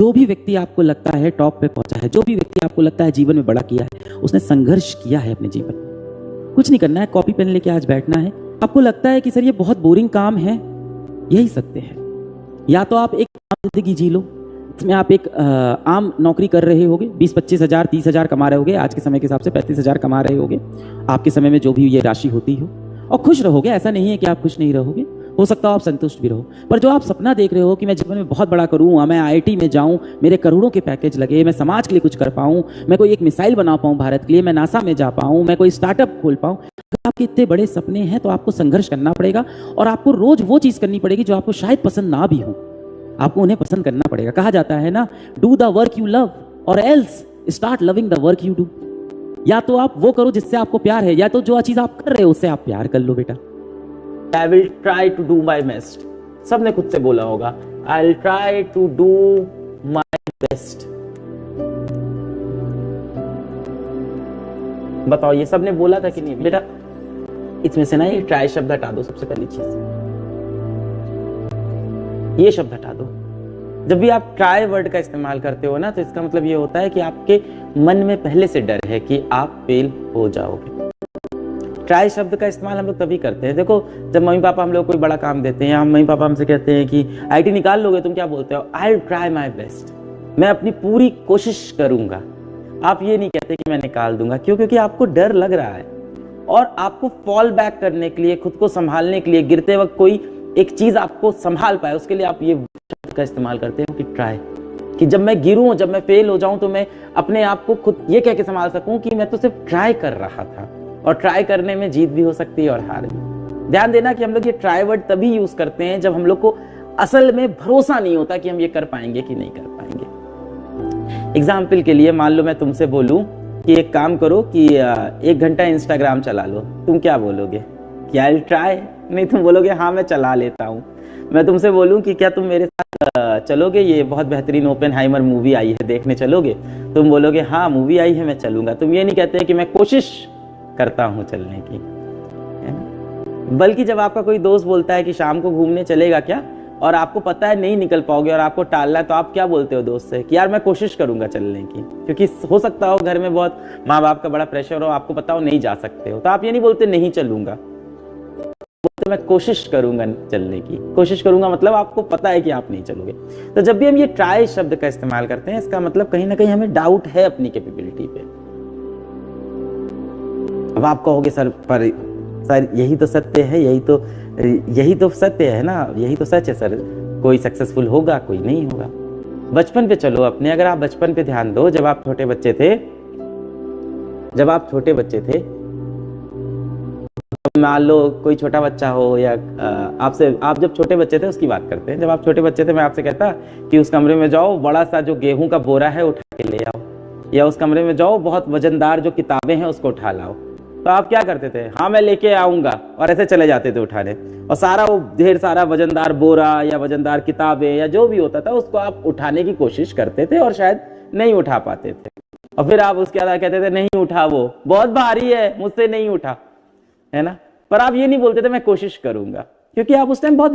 जो भी व्यक्ति आपको लगता है टॉप पे पहुंचा है, जो भी व्यक्ति आपको लगता है जीवन में बड़ा किया है, उसने संघर्ष किया है अपने जीवन में। कुछ नहीं करना है, कॉपी पेन लेके आज बैठना है। आपको लगता है कि सर ये बहुत बोरिंग काम है, यही सत्य है। या तो आप एक आम जिंदगी जी लो, इसमें आप एक आम नौकरी कर रहे होगे, 20-25 हज़ार 30 हज़ार कमा रहे होगे, आज के समय के हिसाब से 35 हज़ार कमा रहे होगे आपके समय में जो भी ये राशि होती हो, और खुश रहोगे। ऐसा नहीं है कि आप खुश नहीं रहोगे, हो सकता हो आप संतुष्ट भी रहो। पर जो आप सपना देख रहे हो कि मैं जीवन में बहुत बड़ा करूँ, मैं IIT में जाऊँ, मेरे करोड़ों के पैकेज लगे, मैं समाज के लिए कुछ कर पाऊँ, मैं कोई एक मिसाइल बना पाऊँ भारत के लिए, मैं नासा में जा पाऊँ, मैं कोई स्टार्टअप खोल पाऊँ। अगर आपके इतने बड़े सपने हैं तो आपको संघर्ष करना पड़ेगा, और आपको रोज वो चीज़ करनी पड़ेगी जो आपको शायद पसंद ना भी हो, आपको उन्हें पसंद करना पड़ेगा। कहा जाता है ना, do the work you love और else start loving the work you do. या तो आप वो करो जिससे आपको प्यार है, या तो जो चीज़ आप कर रहे हो उससे आप प्यार कर लो बेटा। I will try to do my best। सबने खुद से बोला होगा, I'll try to do my best। बताओ ये सबने बोला था कि नहीं बेटा? इसमें से ना ये ट्राई शब्द हटा दो। सबसे पहली चीज ये शब्द हटा दो। जब भी आप ट्राई वर्ड का इस्तेमाल करते हो ना, तो इसका मतलब ये होता है कि आपके मन में पहले से डर है कि आप फेल हो जाओगे। ट्राई शब्द का इस्तेमाल हम लोग तभी करते हैं, देखो जब मम्मी पापा हम लोग कोई बड़ा काम देते हैं, हम मम्मी पापा हमसे कहते हैं कि IIT निकाल लोगे, तुम क्या बोलते हो? I will try my best, मैं अपनी पूरी कोशिश करूंगा। आप ये नहीं कहते कि मैं निकाल दूंगा। क्यों? क्योंकि आपको डर लग रहा है, और आपको फॉल बैक करने के लिए, खुद को संभालने के लिए, गिरते वक्त कोई एक चीज आपको संभाल पाए, उसके लिए आप ये शब्द का इस्तेमाल करते हो कि ट्राई, कि जब मैं गिरूं, जब मैं फेल हो जाऊं, तो मैं अपने आप को खुद ये कह के संभाल सकूं कि मैं तो सिर्फ ट्राई कर रहा था। और ट्राई करने में जीत भी हो सकती है और हार भी। ध्यान देना कि हम लोग ये ट्राई वर्ड तभी यूज करते हैं जब हम लोग को असल में भरोसा नहीं होता कि हम ये कर पाएंगे कि नहीं कर पाएंगे। एग्जाम्पल के लिए मान लो मैं तुमसे बोलूं कि एक काम करो कि 1 घंटा इंस्टाग्राम चला लो, तुम क्या बोलोगे? कि आई विल ट्राई? नहीं, तुम बोलोगे हाँ मैं चला लेता हूँ। मैं तुमसे बोलूं कि क्या तुम मेरे साथ चलोगे, ये बहुत बेहतरीन ओपेनहाइमर मूवी आई है, देखने चलोगे? तुम बोलोगे हाँ मूवी आई है, मैं चलूंगा। तुम ये नहीं कहते कि मैं कोशिश करता हूं चलने की, है ना? बल्कि जब आपका कोई दोस्त बोलता है कि शाम को घूमने चलेगा क्या, और आपको पता है नहीं निकल पाओगे और आपको टालना है, तो आप क्या बोलते हो दोस्त से? कि यार मैं कोशिश करूंगा चलने की। क्योंकि हो सकता हो घर में बहुत माँ बाप का बड़ा प्रेशर हो, आपको पता हो नहीं जा सकते हो, तो आप ये नहीं बोलते नहीं चलूंगा, बोलते मैं कोशिश करूंगा चलने की। कोशिश करूंगा मतलब आपको पता है कि आप नहीं चलोगे। तो जब भी हम ये ट्राई शब्द का इस्तेमाल करते हैं, इसका मतलब कहीं ना कहीं हमें डाउट है अपनी कैपेबिलिटी पे। अब आप कहोगे सर यही तो सत्य है, यही तो सत्य है ना, यही तो सच है सर, कोई सक्सेसफुल होगा कोई नहीं होगा। बचपन पे चलो अपने, अगर आप बचपन पे ध्यान दो, जब आप छोटे बच्चे थे, मान लो कोई छोटा बच्चा हो, या आप जब छोटे बच्चे थे उसकी बात करते हैं। जब आप छोटे बच्चे थे, मैं आपसे कहता कि उस कमरे में जाओ, बड़ा सा जो गेहूं का बोरा है उठा के ले आओ, या उस कमरे में जाओ, बहुत वजनदार जो किताबें हैं उसको उठा लाओ, तो आप क्या करते थे? हाँ मैं लेके आऊंगा, और ऐसे चले जाते थे उठाने, और सारा वो ढेर सारा वजनदार बोरा या वजनदार किताबें या जो भी होता था उसको आप उठाने की कोशिश करते थे, और शायद नहीं उठा पाते थे, और फिर आप उसके बाद कहते थे नहीं उठा, वो बहुत भारी है, मुझसे नहीं उठा, है ना? पर आप ये नहीं बोलते थे मैं कोशिश करूंगा, क्योंकि आप उस टाइम बहुत